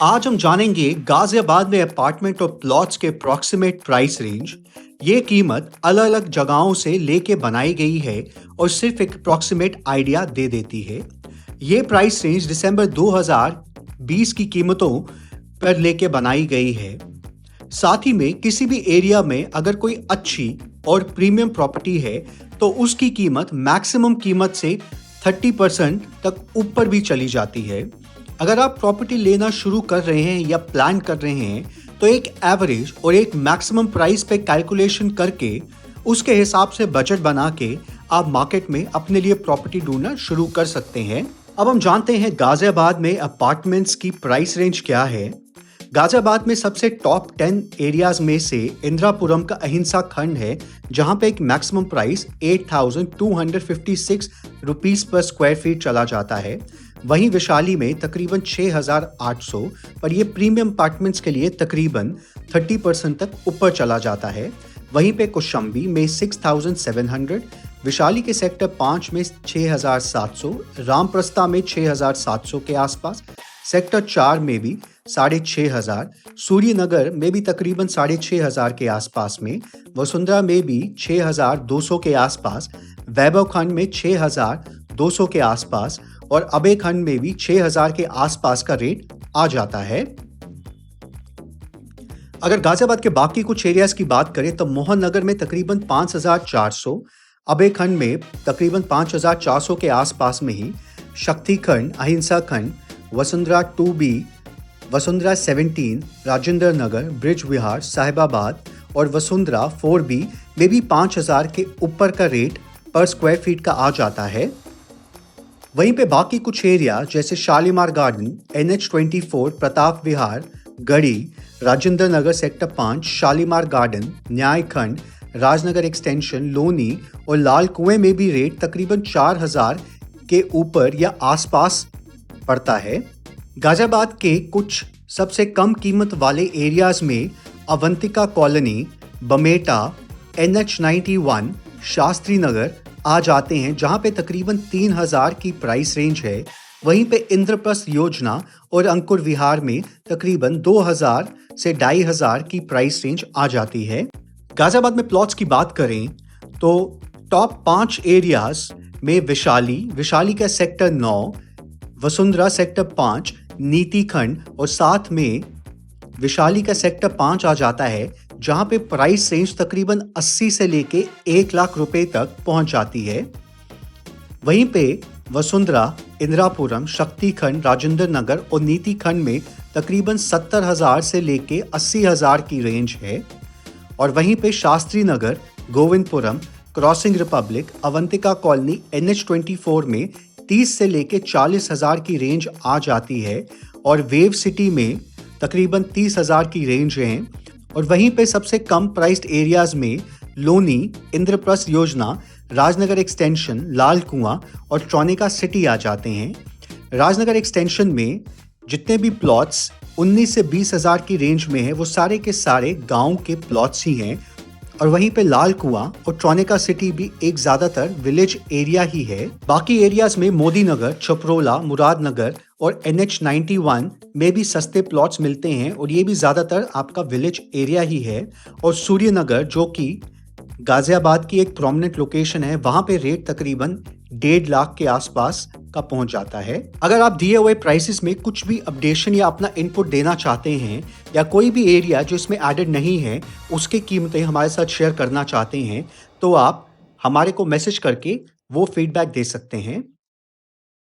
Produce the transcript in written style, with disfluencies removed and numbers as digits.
आज हम जानेंगे गाजियाबाद में अपार्टमेंट और प्लॉट्स के अप्रॉक्सीमेट प्राइस रेंज। ये कीमत अलग अलग जगहों से लेके बनाई गई है और सिर्फ एक अप्रॉक्सीमेट आइडिया दे देती है। ये प्राइस रेंज दिसंबर 2020 की कीमतों पर लेके बनाई गई है। साथ ही में किसी भी एरिया में अगर कोई अच्छी और प्रीमियम प्रॉपर्टी है तो उसकी कीमत मैक्सिमम कीमत से 30% तक ऊपर भी चली जाती है। अगर आप प्रॉपर्टी लेना शुरू कर रहे हैं या प्लान कर रहे हैं तो एक एवरेज और एक मैक्सिमम प्राइस पे कैलकुलेशन करके उसके हिसाब से बजट बना के आप मार्केट में अपने लिए प्रॉपर्टी ढूंढना शुरू कर सकते हैं। अब हम जानते हैं गाजियाबाद में अपार्टमेंट्स की प्राइस रेंज क्या है। गाजियाबाद में सबसे टॉप 10 एरियाज में से इंदिरापुरम का अहिंसा खंड है, जहां पे एक मैक्सिमम प्राइस 8,256 रुपीस पर स्क्वायर फीट चला जाता है। वहीं विशाली में तकरीबन 6,800 पर यह प्रीमियम अपार्टमेंट्स के लिए तकरीबन 30% तक ऊपर चला जाता है। वहीं पे कौशाम्बी में 6,700, विशाली के सेक्टर 5 में 6,700, रामप्रस्ता में 6,700 के आसपास, सेक्टर 4 में भी 6,500, सूर्यनगर में भी तकरीबन 6,500 के आसपास में, वसुंधरा में भी 6,200 के आसपास, वैभव खंड में 6,200 के आसपास और अबे खंड में भी 6,000 के आसपास का रेट आ जाता है। अगर गाजियाबाद के बाकी कुछ एरियाज की बात करें तो मोहन नगर में तकरीबन 5,400, अबे खंड में तकरीबन 5,400 के आसपास में ही, शक्ति खंड, अहिंसा खंड, वसुंधरा 2B, वसुंधरा 17, राजेंद्र नगर, ब्रिज विहार, साहिबाबाद और वसुंधरा 4B में भी 5,000 के ऊपर का रेट पर स्क्वायर फीट का आ जाता है। वहीं पे बाकी कुछ एरिया जैसे शालीमार गार्डन, NH24, प्रताप विहार, गढ़ी, राजेंद्र नगर सेक्टर 5, शालीमार गार्डन, न्याय खंड, राजनगर एक्सटेंशन, लोनी और लाल कुएं में भी रेट तकरीबन 4,000 के ऊपर या आसपास पड़ता है। गाजियाबाद के कुछ सबसे कम कीमत वाले एरियाज में अवंतिका कॉलोनी, बमेटा, NH91, शास्त्री नगर आ जाते हैं, जहां पे तकरीबन 3,000 की प्राइस रेंज है। वहीं पे इंद्रप्रस्थ योजना और अंकुर विहार में तकरीबन 2,000 से 2,500 की प्राइस रेंज आ जाती है। गाजियाबाद में प्लॉट्स की बात करें तो टॉप 5 एरियाज में विशाली का सेक्टर 9, वसुंधरा सेक्टर 5, नीति खंड और साथ में विशाली का सेक्टर 5 आ जाता है, जहां पे प्राइस रेंज तकरीबन 80 से लेके 1 लाख रुपए तक पहुंच जाती है। वहीं पे वसुंधरा, इंदिरापुरम, शक्ति खंड, राजेंद्र नगर और नीति खंड में तकरीबन 70,000 से लेके 80,000 की रेंज है। और वहीं पे Shastri Nagar, Govindpuram, Crossing Republic, Avantika colony, NH24 में 30 से लेके 40,000 की रेंज आ जाती है और वेव सिटी में तकरीबन 30,000 की रेंज है। और वहीं पे सबसे कम प्राइस्ड एरियाज में लोनी, इंद्रप्रस्थ योजना, राजनगर एक्सटेंशन, लाल कुआं और ट्रोनिका सिटी आ जाते हैं। राजनगर एक्सटेंशन में जितने भी प्लॉट्स 19 से 20,000 की रेंज में है वो सारे के सारे गांव के प्लॉट्स ही हैं। और वहीं पे लाल कुआं और ट्रोनिका सिटी भी एक ज्यादातर विलेज एरिया ही है। बाकी एरियाज में मोदी नगर, छपरोला, मुरादनगर और NH91 में भी सस्ते प्लॉट्स मिलते हैं और ये भी ज्यादातर आपका विलेज एरिया ही है। और सूर्यनगर जो कि गाजियाबाद की एक प्रोमिनेंट लोकेशन है, वहां पे रेट तकरीबन 1.5 लाख के आसपास का पहुंच जाता है। अगर आप दिए हुए प्राइसेस में कुछ भी अपडेशन या अपना इनपुट देना चाहते हैं या कोई भी एरिया जो इसमें एडेड नहीं है उसकी कीमतें हमारे साथ शेयर करना चाहते हैं तो आप हमारे को मैसेज करके वो फीडबैक दे सकते हैं।